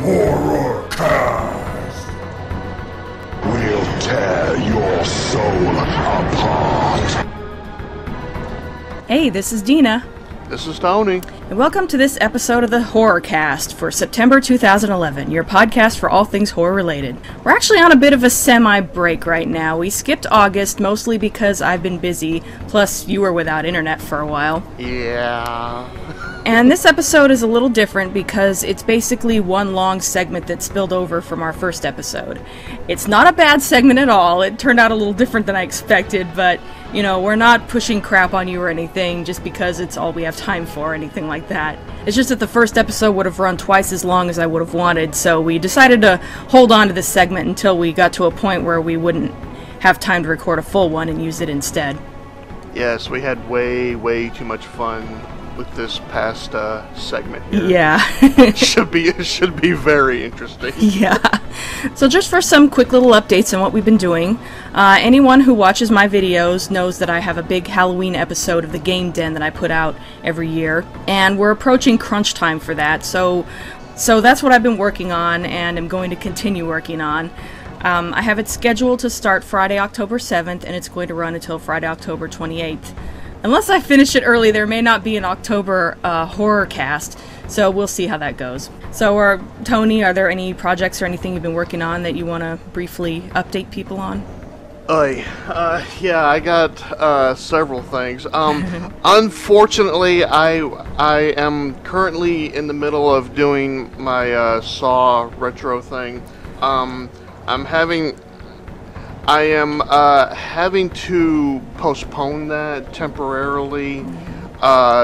HorrorCast. We'll tear your soul apart. Hey, this is Dena. This is Tony. And welcome to this episode of the HorrorCast for September 2011, your podcast for all things horror-related. We're actually on a bit of a semi-break right now. We skipped August, mostly because I've been busy, plus you were without internet for a while. Yeah. And this episode is a little different because it's basically one long segment that spilled over from our first episode. It's not a bad segment at all. It turned out a little different than I expected, but, you know, we're not pushing crap on you or anything just because it's all we have time for or anything like that. It's just that the first episode would have run twice as long as I would have wanted, so we decided to hold on to this segment until we got to a point where we wouldn't have time to record a full one and use it instead. Yes, we had way too much fun with this past segment here. Yeah. It should be very interesting. Yeah. So just for some quick little updates on what we've been doing, anyone who watches my videos knows that I have a big Halloween episode of the Game Den that I put out every year, and we're approaching crunch time for that, so that's what I've been working on and am going to continue working on. I have it scheduled to start Friday, October 7th, and it's going to run until Friday, October 28th. Unless I finish it early, there may not be an October HorrorCast, so we'll see how that goes. So, Tony, are there any projects or anything you've been working on that you want to briefly update people on? Yeah, I got several things. Unfortunately, I am currently in the middle of doing my Saw retro thing. I am having to postpone that temporarily,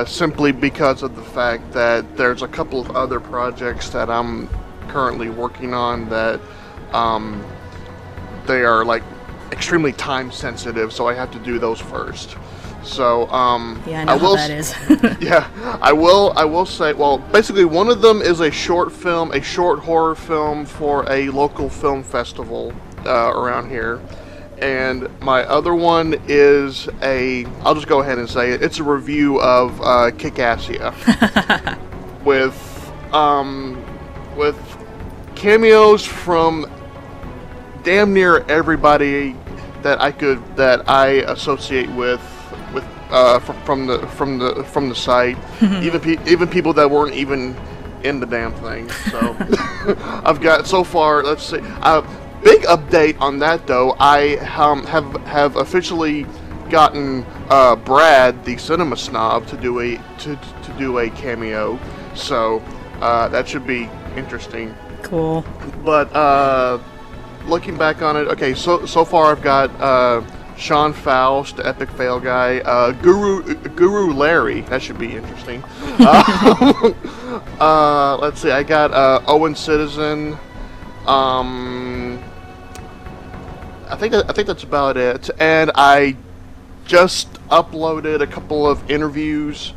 simply because of the fact that there's a couple of other projects that I'm currently working on that they are like extremely time sensitive, so I have to do those first. So yeah, I know how that is. Yeah, I will say, well, basically one of them is a short horror film for a local film festival around here, and my other one is I'll just go ahead and say it, it's a review of Kick-Assia with cameos from damn near everybody that I associate with from the site, even people that weren't even in the damn thing. So I've got so far. Let's see. Big update on that though. I have officially gotten Brad, the cinema snob, to do a cameo. So that should be interesting. Cool. But looking back on it, okay. So far I've got Sean Faust, the epic fail guy, Guru Larry. That should be interesting. Let's see. I got Owen Citizen. I think that's about it. And I just uploaded a couple of interviews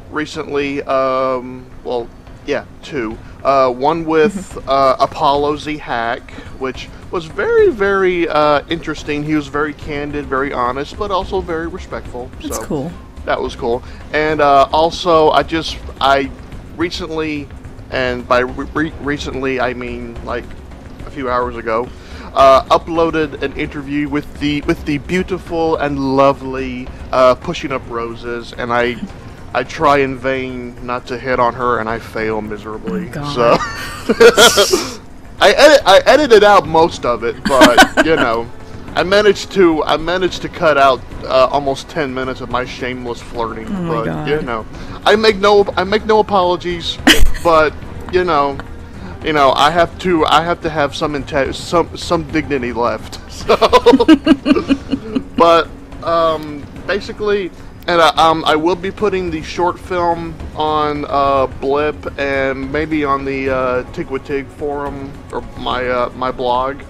recently. Well, yeah, two. One with Apollo Z Hack, which was very interesting. He was very candid, very honest, but also very respectful. That's cool. That was cool. And also, I recently, and by recently I mean like a few hours ago, uploaded an interview with the beautiful and lovely Pushing Up Roses, and I try in vain not to hit on her, and I fail miserably. Oh, so I edited out most of it, but you know, I managed to cut out almost 10 minutes of my shameless flirting. Oh but God. You know, I make no apologies, but you know, I have to have some dignity left. So, but basically. And I will be putting the short film on Blip and maybe on the Tigwatig forum or my blog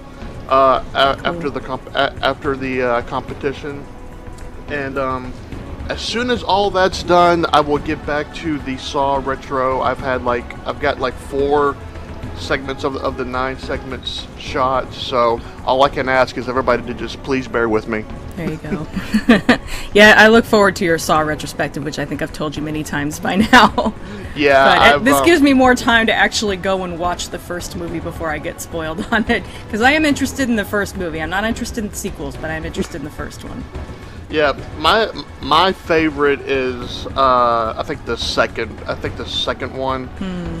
after the competition. And as soon as all that's done, I will get back to the Saw retro. I've got like 4 segments of the 9 segments shot. So all I can ask is everybody to just please bear with me. There you go. Yeah, I look forward to your Saw retrospective, which I think I've told you many times by now. Yeah, but this gives me more time to actually go and watch the first movie before I get spoiled on it. Because I am interested in the first movie. I'm not interested in the sequels, but I'm interested in the first one. Yeah, my favorite is I think the second one,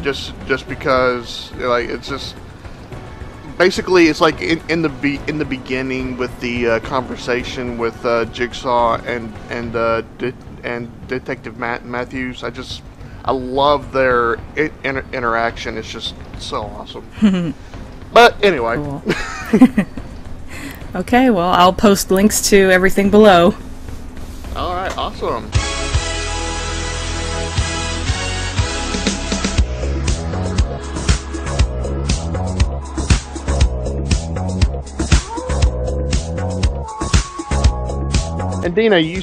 just because like it's just basically it's like in the beginning with the conversation with Jigsaw and Detective Matthews. I love their interaction. It's just so awesome. But anyway. Cool. Okay, well, I'll post links to everything below. Alright, awesome. And Dena, you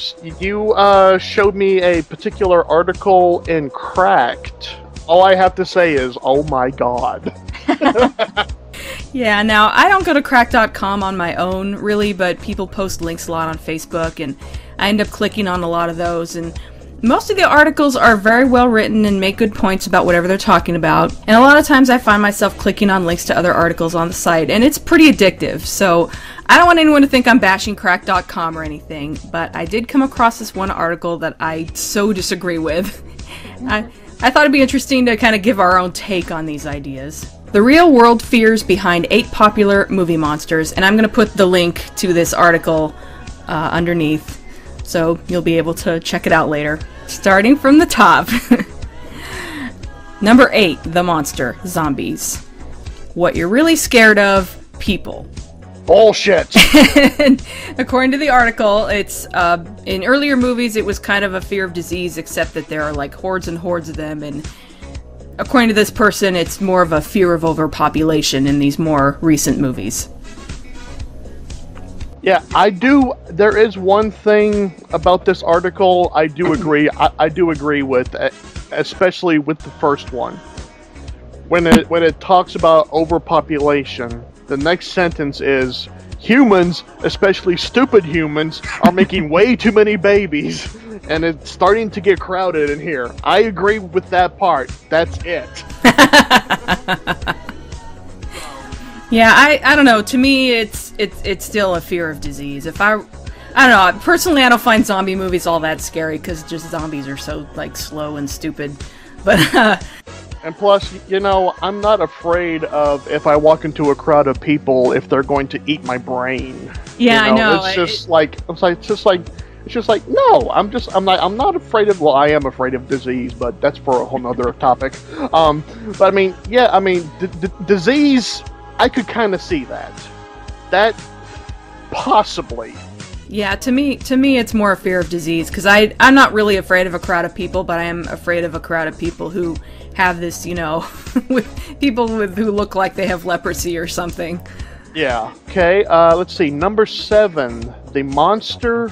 showed me a particular article in Cracked. All I have to say is, oh my god. Yeah, now, I don't go to crack.com on my own, really, but people post links a lot on Facebook, and I end up clicking on a lot of those, and most of the articles are very well written and make good points about whatever they're talking about, and a lot of times I find myself clicking on links to other articles on the site, and it's pretty addictive, so I don't want anyone to think I'm bashing crack.com or anything, but I did come across this one article that I so disagree with. I thought it'd be interesting to kind of give our own take on these ideas. The real world fears behind 8 popular movie monsters, and I'm going to put the link to this article underneath, so you'll be able to check it out later. Starting from the top. Number 8, the monster, zombies. What you're really scared of, people. Bullshit! According to the article, it's, in earlier movies it was kind of a fear of disease, except that there are like hordes and hordes of them, and according to this person, it's more of a fear of overpopulation in these more recent movies. Yeah, there is one thing about this article I do agree. I do agree with, especially with the first one. When it talks about overpopulation, the next sentence is, humans, especially stupid humans, are making way too many babies, and it's starting to get crowded in here. I agree with that part. That's it. Yeah, I don't know. To me, it's still a fear of disease. I don't know. Personally, I don't find zombie movies all that scary because just zombies are so like slow and stupid. But and plus, you know, I'm not afraid of if I walk into a crowd of people if they're going to eat my brain. Yeah, you know? I know. It's just like no. I'm not afraid of. Well, I am afraid of disease, but that's for a whole nother topic. But I mean, yeah, I mean, disease. I could kind of see that. That possibly. Yeah, to me, it's more a fear of disease because I'm not really afraid of a crowd of people, but I am afraid of a crowd of people who have this, you know, with people who look like they have leprosy or something. Yeah. Okay. Let's see. Number 7, the monster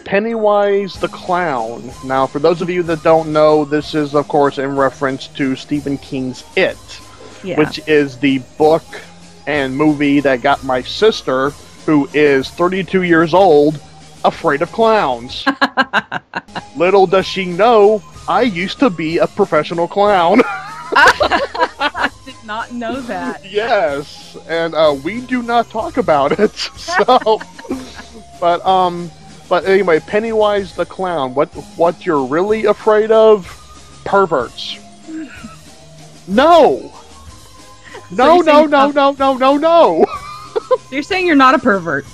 Pennywise the Clown. Now, for those of you that don't know, this is of course in reference to Stephen King's It, which is the book and movie that got my sister, who is 32 years old, afraid of clowns. Little does she know, I used to be a professional clown. I did not know that. Yes, and we do not talk about it. So, but anyway, Pennywise the Clown. What you're really afraid of? Perverts. No. No. So you're saying you're not a pervert?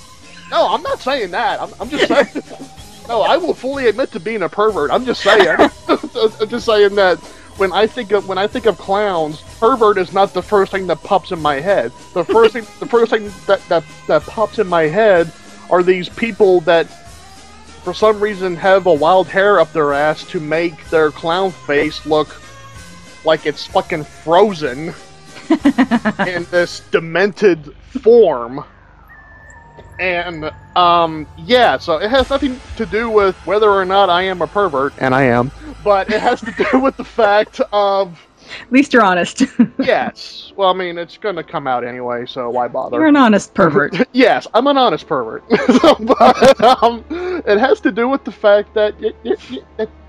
No, I'm not saying that. I'm just saying. No, I will fully admit to being a pervert. I'm just saying. I'm just saying that when I think of clowns, pervert is not the first thing that pops in my head. The first thing that pops in my head are these people that, for some reason, have a wild hair up their ass to make their clown face look like it's fucking frozen. In this demented form. And, yeah, so it has nothing to do with whether or not I am a pervert, and I am, but it has to do with the fact of At least you're honest. Yes. Well, I mean, it's going to come out anyway, so why bother? You're an honest pervert. Yes, I'm an honest pervert. But, it has to do with the fact that,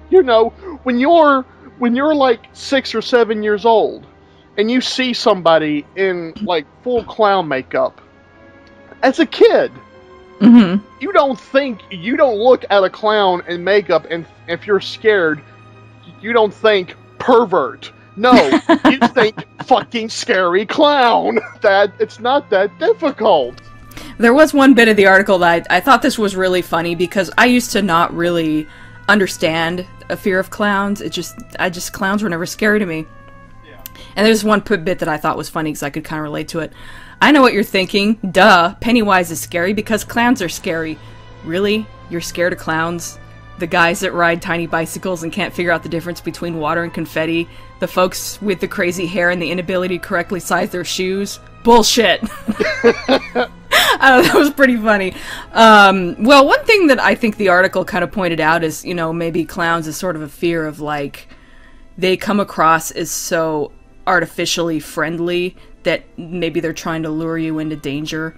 you know, when you're like 6 or 7 years old, and you see somebody in, like, full clown makeup, as a kid, you don't look at a clown in makeup, and if you're scared, you don't think pervert. No, you think fucking scary clown. That it's not that difficult. There was one bit of the article that I thought this was really funny because I used to not really understand a fear of clowns. Clowns were never scary to me. Yeah. And there's one bit that I thought was funny because I could kind of relate to it. I know what you're thinking. Duh, Pennywise is scary because clowns are scary. Really? You're scared of clowns? The guys that ride tiny bicycles and can't figure out the difference between water and confetti? The folks with the crazy hair and the inability to correctly size their shoes? Bullshit! That was pretty funny. Well, one thing that I think the article kind of pointed out is, you know, maybe clowns is sort of a fear of, like, they come across as so artificially friendly that maybe they're trying to lure you into danger.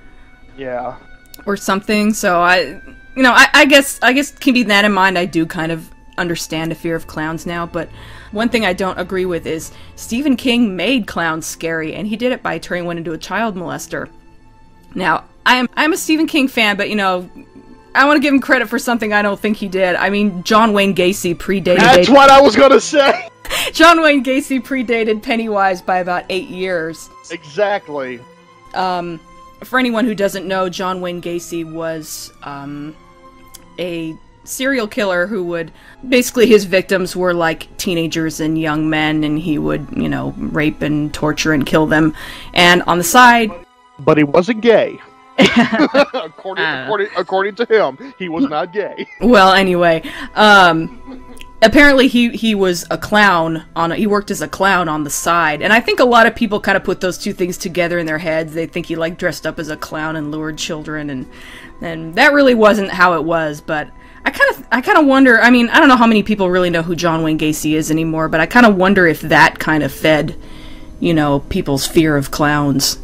Yeah. Or something. So I guess keeping that in mind, I do kind of understand a fear of clowns now. But one thing I don't agree with is Stephen King made clowns scary, and he did it by turning one into a child molester. Now, I'm a Stephen King fan, but, you know, I want to give him credit for something I don't think he did. I mean, John Wayne Gacy predated... That's what I was gonna say! John Wayne Gacy predated Pennywise by about 8 years. Exactly. For anyone who doesn't know, John Wayne Gacy was a serial killer who would... Basically, his victims were, like, teenagers and young men, and he would, you know, rape and torture and kill them. And on the side... But he wasn't gay. according to him, he was not gay. Well, anyway, apparently he was a clown he worked as a clown on the side, and I think a lot of people kind of put those two things together in their heads. They think he, like, dressed up as a clown and lured children, and that really wasn't how it was. But I kind of wonder. I mean, I don't know how many people really know who John Wayne Gacy is anymore, but I kind of wonder if that kind of fed, you know, people's fear of clowns.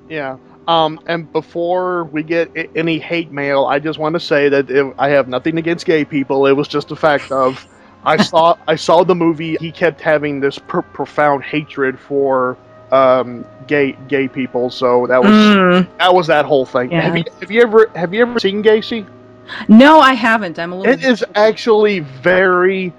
Yeah. And before we get any hate mail, I just want to say that I have nothing against gay people. It was just a fact of I saw the movie. He kept having this profound hatred for gay people. So that was that whole thing. Yeah. Have you ever seen Gacy? No, I haven't. I'm a little. It is actually very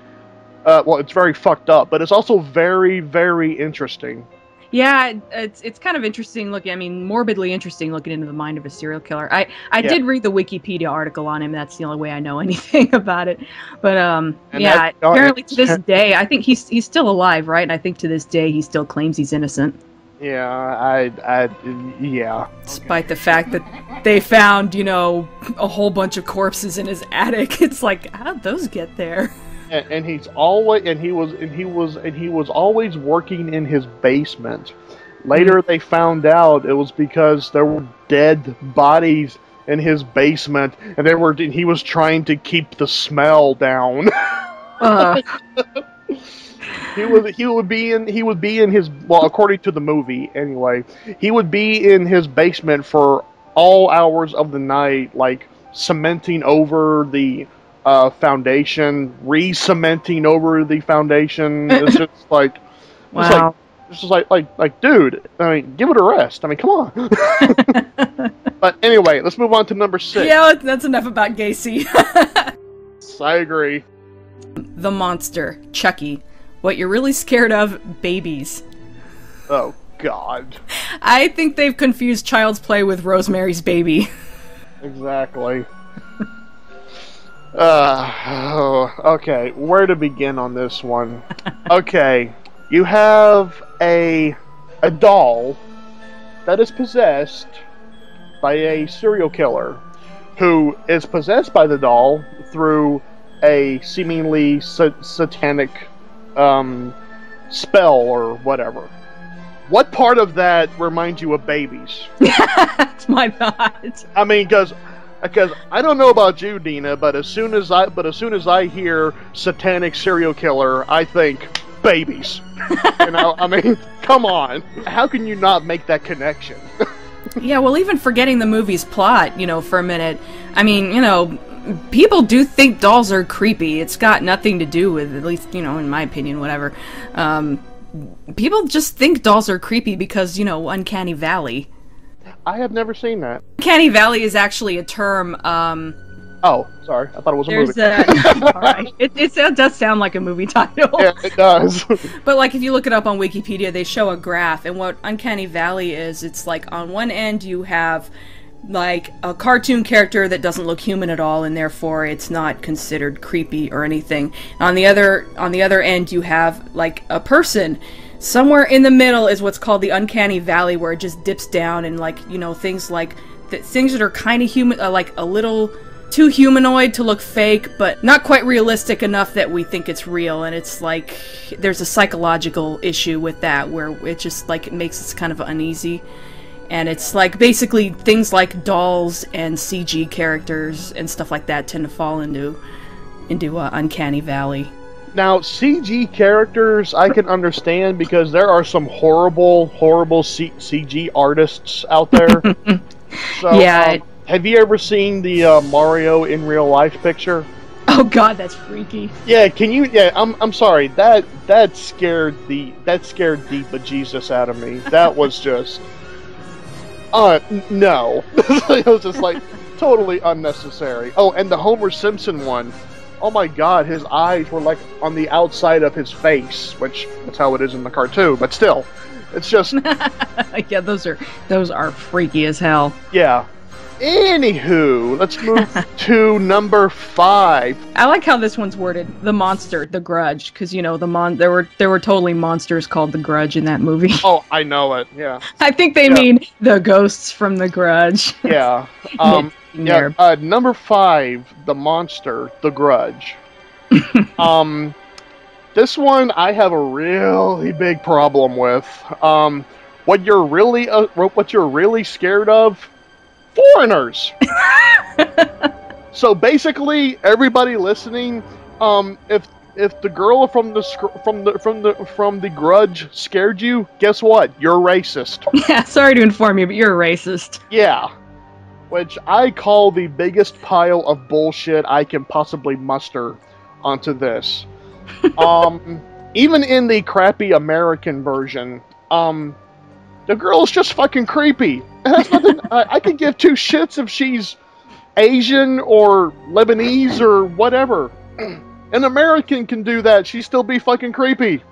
well. It's very fucked up, but it's also very, very interesting. Yeah, it's kind of interesting looking. I mean, morbidly interesting looking into the mind of a serial killer. I did read the Wikipedia article on him. That's the only way I know anything about it. But apparently to this day, I think he's still alive, right? And I think to this day he still claims he's innocent. Yeah, yeah. Despite the fact that they found, you know, a whole bunch of corpses in his attic, it's like, how'd those get there? And he was always working in his basement. Later, they found out it was because there were dead bodies in his basement, and he was trying to keep the smell down. He would be in his, well, according to the movie anyway, he would be in his basement for all hours of the night, like cementing over the foundation, re-cementing over the foundation. It's just like, wow. It's just like, dude, I mean, give it a rest. I mean, come on. But anyway, let's move on to number 6. Yeah, that's enough about Gacy. I agree. The monster, Chucky. What you're really scared of, babies. Oh, God. I think they've confused Child's Play with Rosemary's Baby. Exactly. Okay, where to begin on this one? Okay, you have a doll that is possessed by a serial killer who is possessed by the doll through a seemingly satanic spell or whatever. What part of that reminds you of babies? That's my thought. I mean, because I don't know about you, Dena, but as soon as I hear satanic serial killer, I think babies. You know, I mean, come on. How can you not make that connection? Yeah, well, even forgetting the movie's plot, you know, for a minute, I mean, you know, people do think dolls are creepy. It's got nothing to do with, at least, you know, in my opinion, whatever. People just think dolls are creepy because, you know, Uncanny Valley. I have never seen that. Uncanny Valley is actually a term, Oh, sorry. I thought it was a movie. Alright. It does sound like a movie title. Yeah, it does. But, like, if you look it up on Wikipedia, they show a graph, and what Uncanny Valley is, it's like, on one end you have, like, a cartoon character that doesn't look human at all, and therefore it's not considered creepy or anything. On the other end you have, like, a person. Somewhere in the middle is what's called the Uncanny Valley, where it just dips down, and, like, you know, things like, things that are kind of human, like, a little too humanoid to look fake, but not quite realistic enough that we think it's real, and it's like, there's a psychological issue with that, where it just, like, it makes us kind of uneasy. And it's like, basically, things like dolls and CG characters and stuff like that tend to fall into Uncanny Valley. Now, CG characters I can understand because there are some horrible CG artists out there. So, yeah. Have you ever seen the Mario in real life picture? Oh God, that's freaky. Yeah, can you? Yeah, I'm sorry. That scared the bejesus out of me. That was just, no. It was just like totally unnecessary. Oh, and the Homer Simpson one. Oh my God, his eyes were like on the outside of his face, which that's how it is in the cartoon. But still, it's just. Yeah, those are freaky as hell. Yeah. Anywho, let's move to number 5. I like how this one's worded. The monster, the Grudge, because you know there were totally monsters called the Grudge in that movie. Oh, I know it. Yeah. I think they mean the ghosts from the Grudge. Yeah. Number 5, the monster, the Grudge. This one I have a really big problem with. What you're really scared of. Foreigners. So basically, everybody listening, if the girl from the Grudge scared you, guess what? You're racist. Yeah, sorry to inform you, but you're a racist. Yeah, which I call the biggest pile of bullshit I can possibly muster onto this. Even in the crappy American version, the girl's just fucking creepy. I could give two shits if she's Asian or Lebanese or whatever. An American can do that. She'd still be fucking creepy.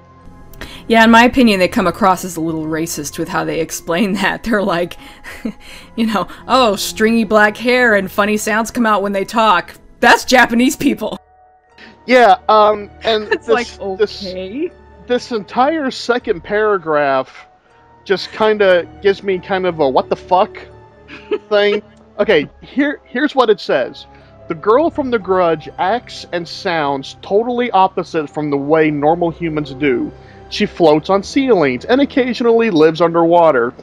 Yeah, in my opinion, they come across as a little racist with how they explain that. They're like, you know, oh, stringy black hair and funny sounds come out when they talk. That's Japanese people. Yeah, and it's like, okay. This entire second paragraph just kind of gives me kind of a what the fuck thing. Okay, here's what it says. The girl from the Grudge acts and sounds totally opposite from the way normal humans do. She floats on ceilings and occasionally lives underwater.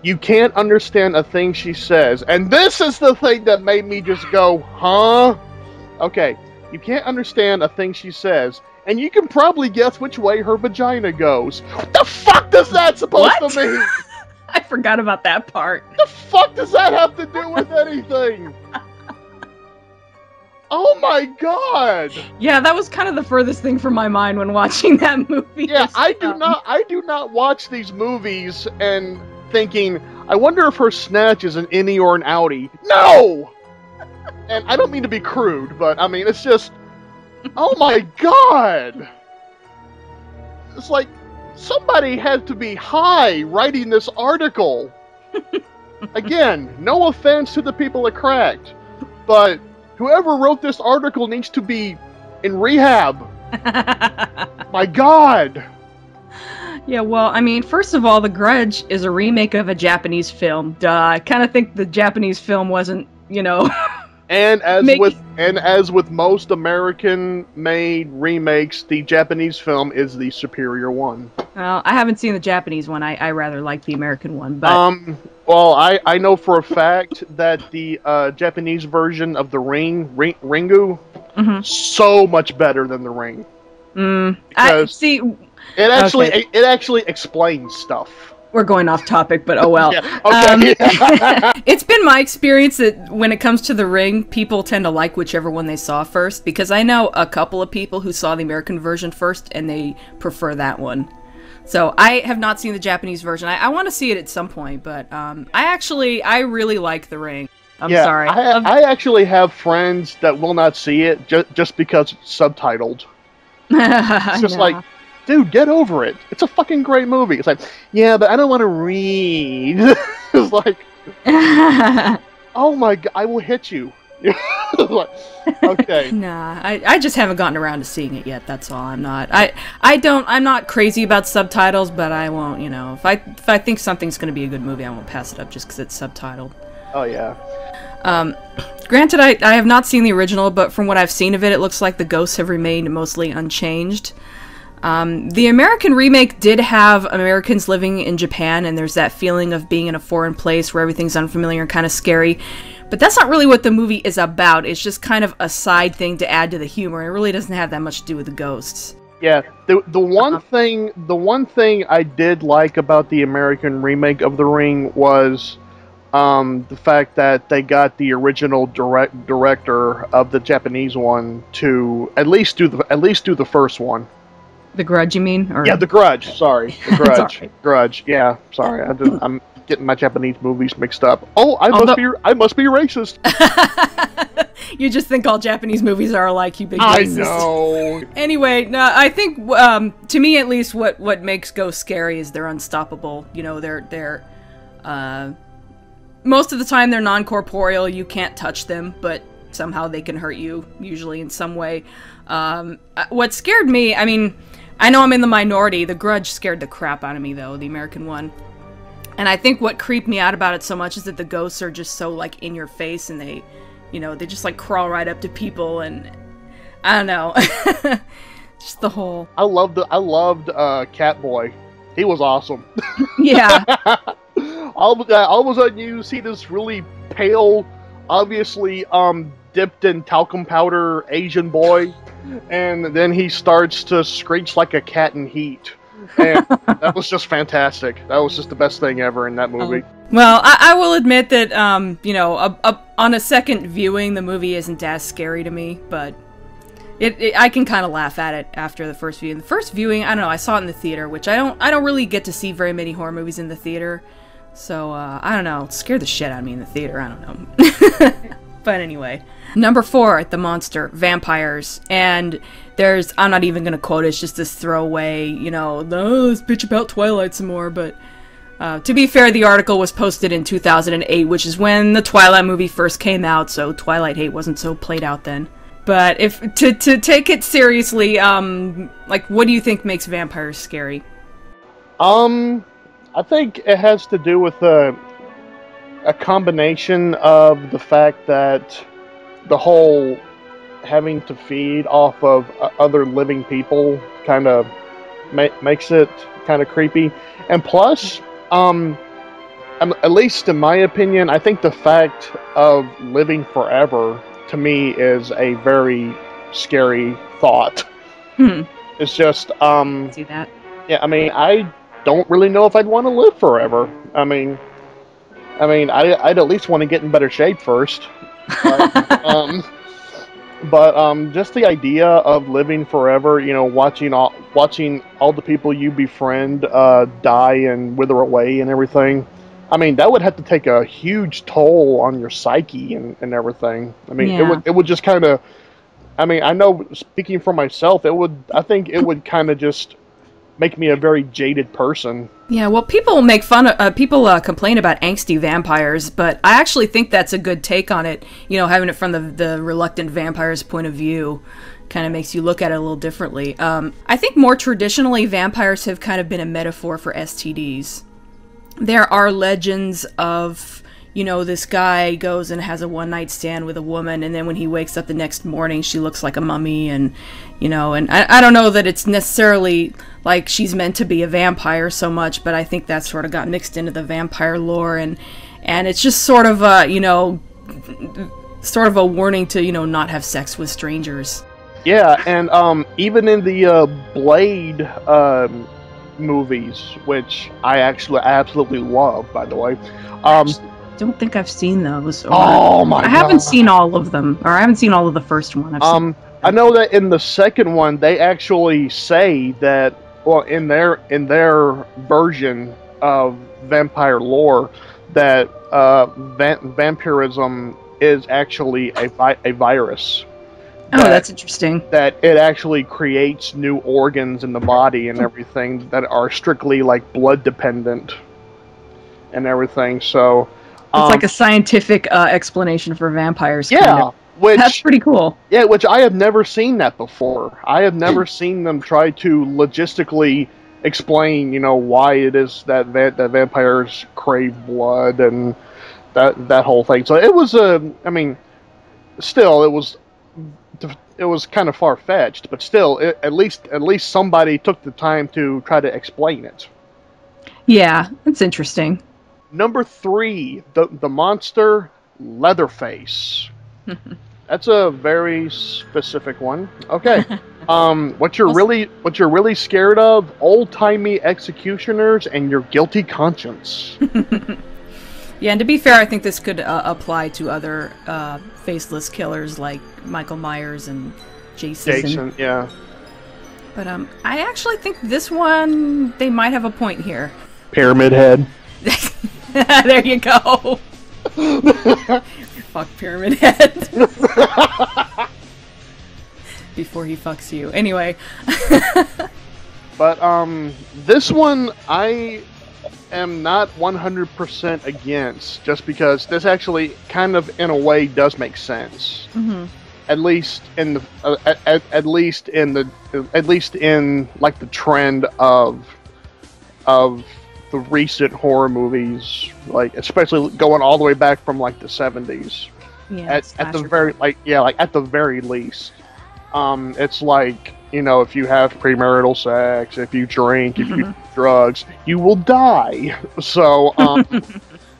You can't understand a thing she says. And this is the thing that made me just go, huh? Okay, you can't understand a thing she says. And you can probably guess which way her vagina goes. What the fuck does that supposed to mean? I forgot about that part. The fuck does that have to do with anything? Oh my God! Yeah, that was kind of the furthest thing from my mind when watching that movie. Yeah, I do not watch these movies and thinking, I wonder if her snatch is an innie or an outie. No! And I don't mean to be crude, but I mean, it's just, oh my God! It's like, somebody had to be high writing this article. Again, no offense to the people it cracked, but whoever wrote this article needs to be in rehab. My God! Yeah, well, I mean, first of all, The Grudge is a remake of a Japanese film. Duh. I kind of think the Japanese film wasn't, you know... And as with most American-made remakes, the Japanese film is the superior one. Well, I haven't seen the Japanese one. I rather like the American one, but... Well, I know for a fact that the Japanese version of The Ringu, so much better than The Ring. Because it actually explains stuff. We're going off topic, but oh well. Yeah, okay. It's been my experience that when it comes to The Ring, people tend to like whichever one they saw first, because I know a couple of people who saw the American version first, and they prefer that one. So I have not seen the Japanese version. I want to see it at some point, but I really like The Ring. I'm sorry. I actually have friends that will not see it just because it's subtitled. It's just like, dude, get over it. It's a fucking great movie. It's like, yeah, but I don't want to read. It's like, oh my god, I will hit you. Like, okay. Nah, I just haven't gotten around to seeing it yet. That's all. I'm not crazy about subtitles, but I won't. You know, if I think something's going to be a good movie, I won't pass it up just because it's subtitled. Oh yeah. Granted, I have not seen the original, but from what I've seen of it, it looks like the ghosts have remained mostly unchanged. The American remake did have Americans living in Japan, and there's that feeling of being in a foreign place where everything's unfamiliar and kind of scary. But that's not really what the movie is about. It's just kind of a side thing to add to the humor. It really doesn't have that much to do with the ghosts. Yeah, the one thing I did like about the American remake of The Ring was the fact that they got the original director of the Japanese one to at least do the first one. The Grudge, you mean? Or... Yeah, The Grudge. Sorry, The Grudge. Right. Grudge. Yeah, sorry. I'm getting my Japanese movies mixed up. Oh, I must be racist. You just think all Japanese movies are alike, you big racist. I know. Anyway, no, I think to me at least, what makes ghosts scary is they're unstoppable. You know, they're most of the time they're non-corporeal. You can't touch them, but somehow they can hurt you, usually in some way. What scared me, I mean, I know I'm in the minority. The Grudge scared the crap out of me, though, the American one. And I think what creeped me out about it so much is that the ghosts are just so, like, in your face, and they, you know, they just, like, crawl right up to people, and I don't know. Just the whole... I loved Catboy. He was awesome. Yeah. all of a sudden you see this really pale, obviously dipped in talcum powder Asian boy, and then he starts to screech like a cat in heat. And that was just fantastic. That was just the best thing ever in that movie. Well, I will admit that, you know, on a second viewing, the movie isn't as scary to me, but I can kind of laugh at it after the first viewing. The first viewing, I don't know, I saw it in the theater, which I don't really get to see very many horror movies in the theater, so, I don't know, it scared the shit out of me in the theater, I don't know. But anyway. Number 4, the monster, vampires, and there's, I'm not even gonna quote it, it's just this throwaway, you know, let's bitch about Twilight some more, but to be fair, the article was posted in 2008, which is when the Twilight movie first came out, so Twilight hate wasn't so played out then. But if to take it seriously, like, what do you think makes vampires scary? I think it has to do with a combination of the fact that the whole having to feed off of other living people kind of makes it kind of creepy, and plus, at least in my opinion, I think the fact of living forever to me is a very scary thought. It's just See that? Yeah, I mean, I don't really know if I'd want to live forever. I mean, I'd at least want to get in better shape first. But just the idea of living forever, you know, watching all the people you befriend die and wither away and everything. I mean, that would have to take a huge toll on your psyche and everything. I mean, yeah. it would just kind of. I mean, I know, speaking for myself, I think it would kind of just make me a very jaded person. Yeah, well, people make fun of, people complain about angsty vampires, but I actually think that's a good take on it. You know, having it from the reluctant vampire's point of view kind of makes you look at it a little differently. I think more traditionally, vampires have kind of been a metaphor for STDs. There are legends of, you know, this guy goes and has a one-night stand with a woman, and then when he wakes up the next morning, she looks like a mummy, and, you know, and I don't know that it's necessarily like she's meant to be a vampire so much, but I think that sort of got mixed into the vampire lore, and it's just sort of a, you know, sort of a warning to, you know, not have sex with strangers. Yeah, and even in the Blade movies, which I actually absolutely love, by the way. Don't think I've seen those. Oh my god! I haven't seen all of them, or I haven't seen all of the first one. I know that in the second one, they actually say that, well, in their version of vampire lore, that vampirism is actually a virus. That's interesting. That it actually creates new organs in the body and everything that are strictly like blood dependent and everything. So it's like a scientific explanation for vampires. Yeah, kind of. That's pretty cool. Yeah, which I have never seen that before. I have never seen them try to logistically explain, why it is that vampires crave blood and that whole thing. So it was still it was kind of far-fetched, but still, at least somebody took the time to try to explain it. Yeah, it's interesting. Number 3, the monster Leatherface. That's a very specific one. Okay. What you're really scared of? Old-timey executioners and your guilty conscience. Yeah, and to be fair, I think this could apply to other faceless killers like Michael Myers and Jason. Yeah. But I actually think this one, they might have a point here. Pyramid Head. There you go. Fuck Pyramid Head. Before he fucks you. Anyway. But this one I am not 100% against, just because this actually kind of in a way does make sense. Mm-hmm. At least in like the trend of the recent horror movies, like especially going all the way back from like the 70s. Yeah, at the very at the very least, it's like, if you have premarital sex, if you drink, if you do drugs, you will die. So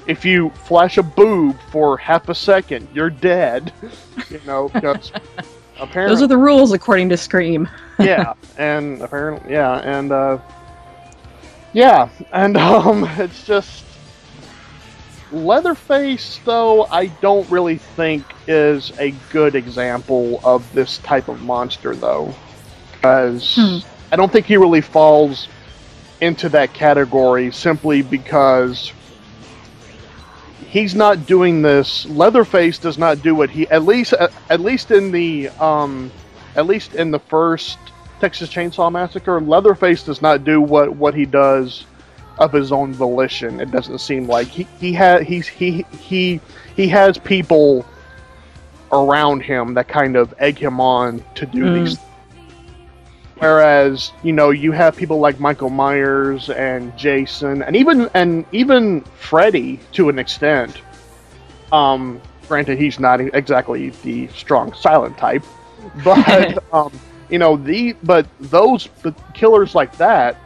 if you flash a boob for half a second, you're dead. Because apparently those are the rules according to Scream. Yeah, and apparently it's just Leatherface, though, I don't really think is a good example of this type of monster, though, because I don't think he really falls into that category simply because he's not doing this. Leatherface does not do what he at least in the first Texas Chainsaw Massacre. Leatherface does not do what he does of his own volition. It doesn't seem like he has people around him that kind of egg him on to do these. Whereas, you have people like Michael Myers and Jason and even Freddy to an extent. Granted, he's not exactly the strong silent type, but those killers like that,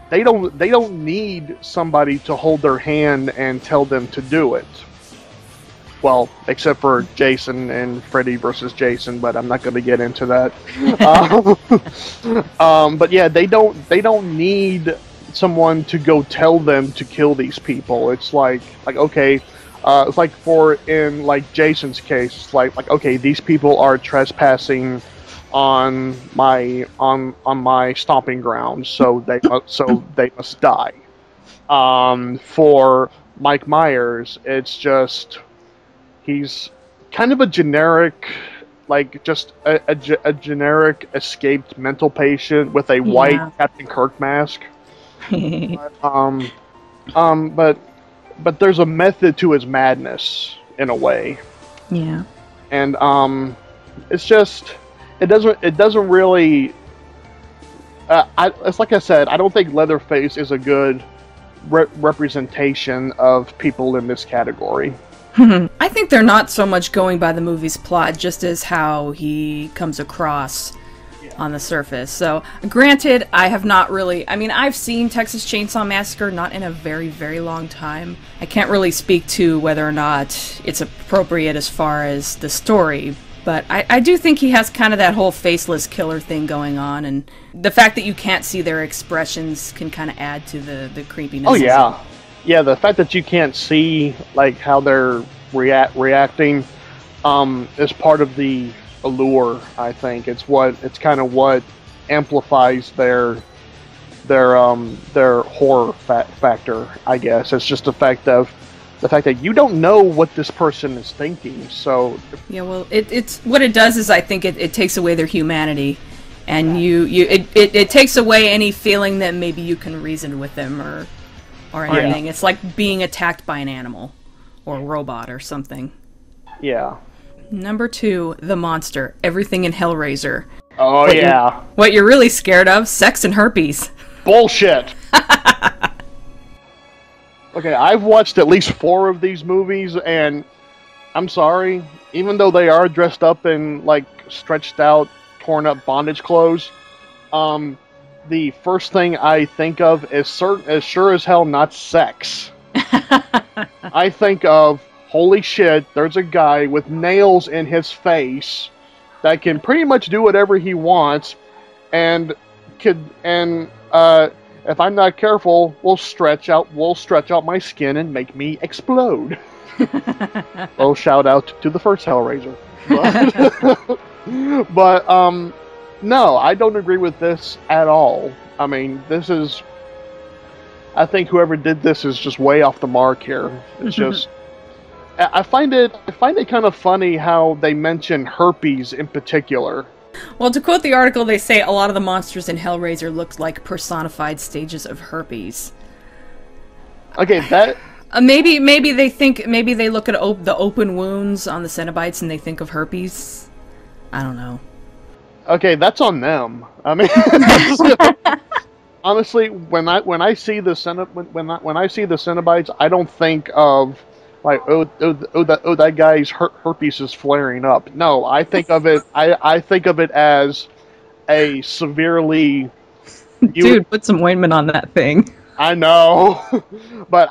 they don't need somebody to hold their hand and tell them to do it. Well, except for Jason and Freddy versus Jason, but I'm not going to get into that. But yeah, they don't need someone to go tell them to kill these people. It's like okay, it's like in like Jason's case, it's like okay, these people are trespassing on my stomping grounds, so they must die. For Mike Myers, it's just he's kind of a generic, like just a generic escaped mental patient with a white Captain Kirk mask. But there's a method to his madness in a way. Yeah. And it's just it doesn't really. It's like I said, I don't think Leatherface is a good representation of people in this category. I think they're not so much going by the movie's plot, just as how he comes across on the surface. So, granted, I have not really... I mean, I've seen Texas Chainsaw Massacre, not in a very, very long time. I can't really speak to whether or not it's appropriate as far as the story, But I do think he has kind of that whole faceless killer thing going on, and the fact that you can't see their expressions can kind of add to the creepiness. Oh yeah, yeah. The fact that you can't see like how they're reacting is part of the allure. I think it's kind of what amplifies their horror factor. I guess it's just the fact that you don't know what this person is thinking. So yeah, well, it's what it does is I think it takes away their humanity, and it takes away any feeling that maybe you can reason with them or anything. Yeah. It's like being attacked by an animal or a robot or something. Yeah. Number 2, the monster. Everything in Hellraiser. Oh yeah. What you're really scared of? Sex and herpes. Bullshit. Okay, I've watched at least 4 of these movies, and I'm sorry, even though they are dressed up in, like, stretched out, torn up bondage clothes, the first thing I think of is sure as hell not sex. I think of, holy shit, there's a guy with nails in his face that can pretty much do whatever he wants, and if I'm not careful, will stretch out my skin and make me explode. Oh, shout out to the first Hellraiser. But no, I don't agree with this at all. I mean, I think whoever did this is just way off the mark here. It's just, I find it kind of funny how they mention herpes in particular. Well, to quote the article, they say a lot of the monsters in Hellraiser look like personified stages of herpes. Okay, that... maybe they look at the open wounds on the Cenobites and they think of herpes. I don't know. Okay, that's on them. I mean, honestly, when I see the Cenobites, I don't think of like that guy's herpes is flaring up. No, I think of it. I think of it as a severely. Dude, put some ointment on that thing. I know, but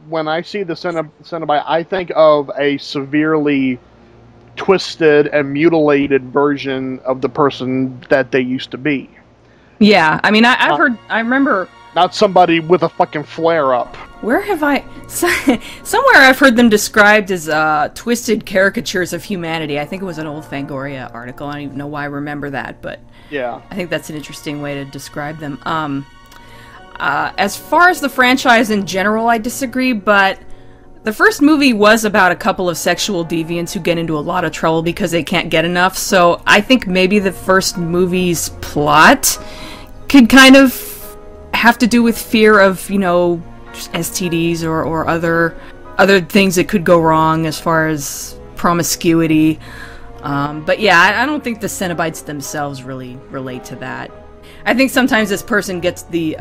when I see the Cenobite, I think of a severely twisted and mutilated version of the person that they used to be. Yeah, I mean, I remember. Not somebody with a fucking flare-up. Where have I... Somewhere I've heard them described as twisted caricatures of humanity. I think it was an old Fangoria article. I don't even know why I remember that, but... Yeah. I think that's an interesting way to describe them. As far as the franchise in general, I disagree, but... The first movie was about a couple of sexual deviants who get into a lot of trouble because they can't get enough, so I think maybe the first movie's plot could kind of have to do with fear of, you know, STDs or other things that could go wrong as far as promiscuity. But yeah, I don't think the Cenobites themselves really relate to that. I think sometimes this person gets the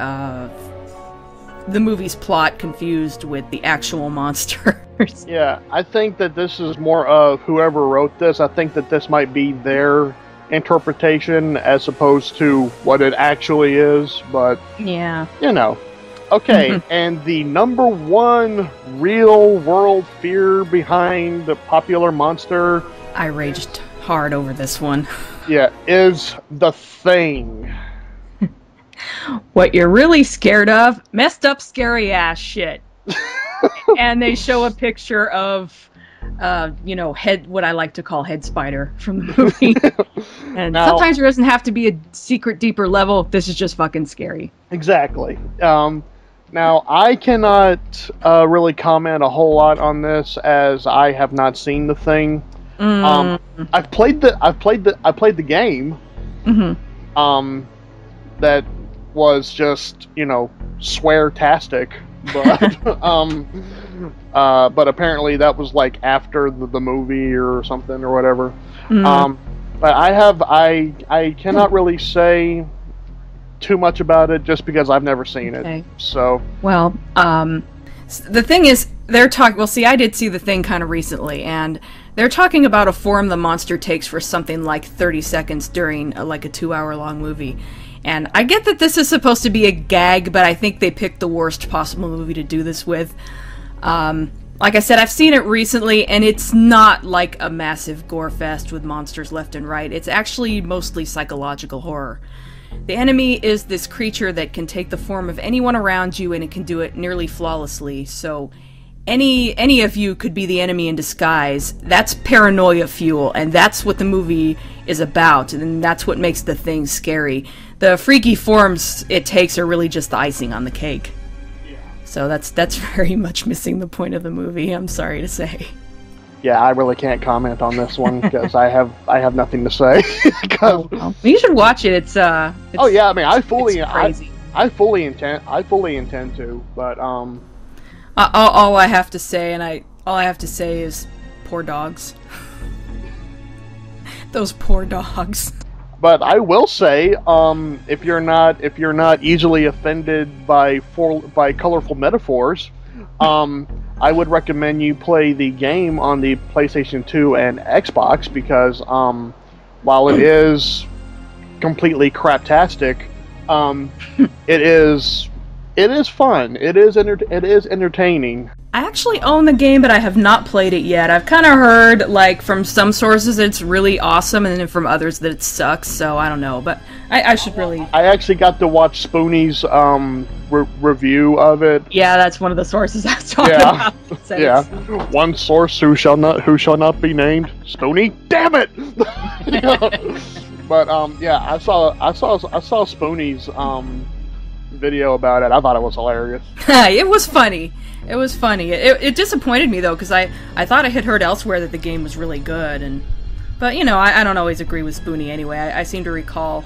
movie's plot confused with the actual monsters. Yeah, I think that this is more of whoever wrote this. I think that this might be their interpretation as opposed to what it actually is, but yeah, you know. Okay, and the number 1 real world fear behind the popular monster, I raged hard over this one. Yeah, is The Thing. What you're really scared of? Messed up scary ass shit. And they show a picture of what I like to call Head Spider from the movie. And now, sometimes there doesn't have to be a secret, deeper level. This is just fucking scary. Exactly. Now, I cannot really comment a whole lot on this as I have not seen The Thing. I've played the game. Mm-hmm. That was just, swear-tastic. But apparently that was like after the movie or something or whatever. But I cannot really say too much about it just because I've never seen it. So well, the thing is, they're talking. Well, see, I did see The Thing kind of recently, and they're talking about a form the monster takes for something like 30 seconds during like a 2-hour-long movie. And I get that this is supposed to be a gag, but I think they picked the worst possible movie to do this with. Like I said, I've seen it recently, and it's not like a massive gore fest with monsters left and right. It's actually mostly psychological horror. The enemy is this creature that can take the form of anyone around you, and it can do it nearly flawlessly. So any of you could be the enemy in disguise. That's paranoia fuel, and that's what the movie is about, and that's what makes the thing scary. The freaky forms it takes are really just the icing on the cake. So that's very much missing the point of the movie, I'm sorry to say. Yeah, I really can't comment on this one because I have nothing to say. You should watch it. It's oh yeah, I mean, I fully intend to, but all I have to say, all I have to say is, poor dogs. Those poor dogs. But I will say, if you're not easily offended by colorful metaphors, I would recommend you play the game on the PlayStation 2 and Xbox because while it is completely craptastic, it is fun. It is entertaining. I actually own the game, but I have not played it yet. I've kind of heard, like, from some sources it's really awesome, and then from others that it sucks, so I don't know, but I should really... I actually got to watch Spoonie's review of it. Yeah, that's one of the sources I was talking about. Yeah, one source who shall not be named. Spoonie? Damn it! But, yeah, I saw Spoonie's, video about it. I thought it was hilarious. It was funny. It was funny. It disappointed me though, because I thought I had heard elsewhere that the game was really good, but you know, I don't always agree with Spoonie anyway. I seem to recall,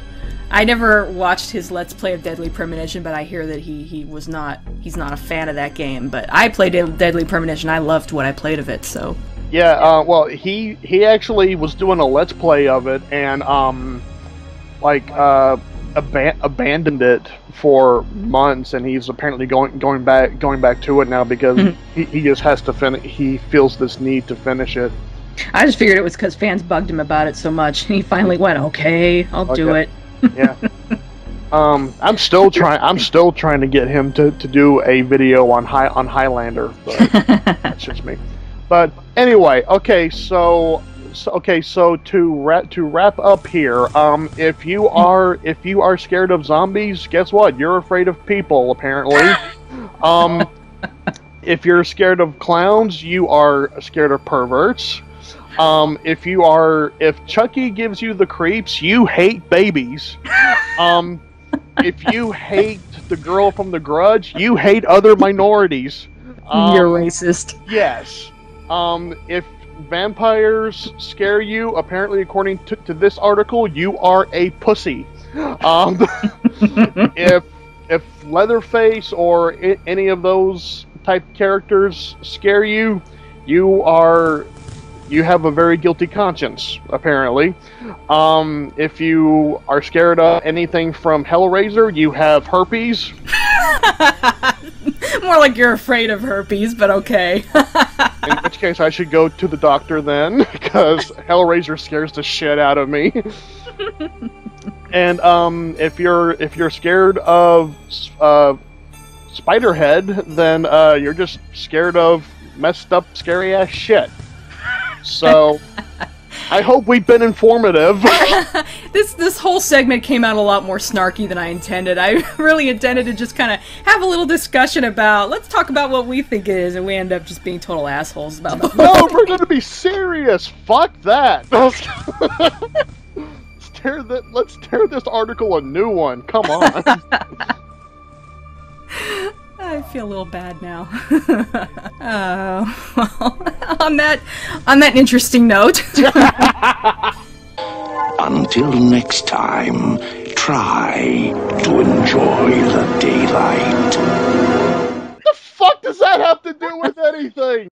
I never watched his Let's Play of Deadly Premonition, but I hear that he's not a fan of that game. But I played Deadly Premonition. I loved what I played of it. So yeah, well, he actually was doing a Let's Play of it, and abandoned it for months, and he's apparently going back to it now because he just has to finish. He feels this need to finish it. I just figured it was because fans bugged him about it so much, and he finally went, "Okay, I'll do it." Yeah. I'm still trying to get him to do a video on Highlander, but that's just me. But anyway, okay, so to wrap up here, if you are scared of zombies, guess what? You're afraid of people, apparently. If you're scared of clowns, you are scared of perverts. If Chucky gives you the creeps, you hate babies. If you hate the girl from The Grudge, you hate other minorities. You're racist. Yes. If vampires scare you, apparently according to this article, you are a pussy. If Leatherface or any of those type characters scare you, you have a very guilty conscience, apparently. If you are scared of anything from Hellraiser, you have herpes. More like you're afraid of herpes, but okay. In which case I should go to the doctor then, because Hellraiser scares the shit out of me. And if you're scared of Spiderhead, then you're just scared of messed up, scary ass shit. So I hope we've been informative. This whole segment came out a lot more snarky than I intended. I really intended to just kind of have a little discussion about, let's talk about what we think it is, and we end up just being total assholes about it. No, we're going to be serious. Fuck that. Let's tear this article a new one. Come on. I feel a little bad now. Well, on that interesting note. Until next time, try to enjoy the daylight. The fuck does that have to do with anything?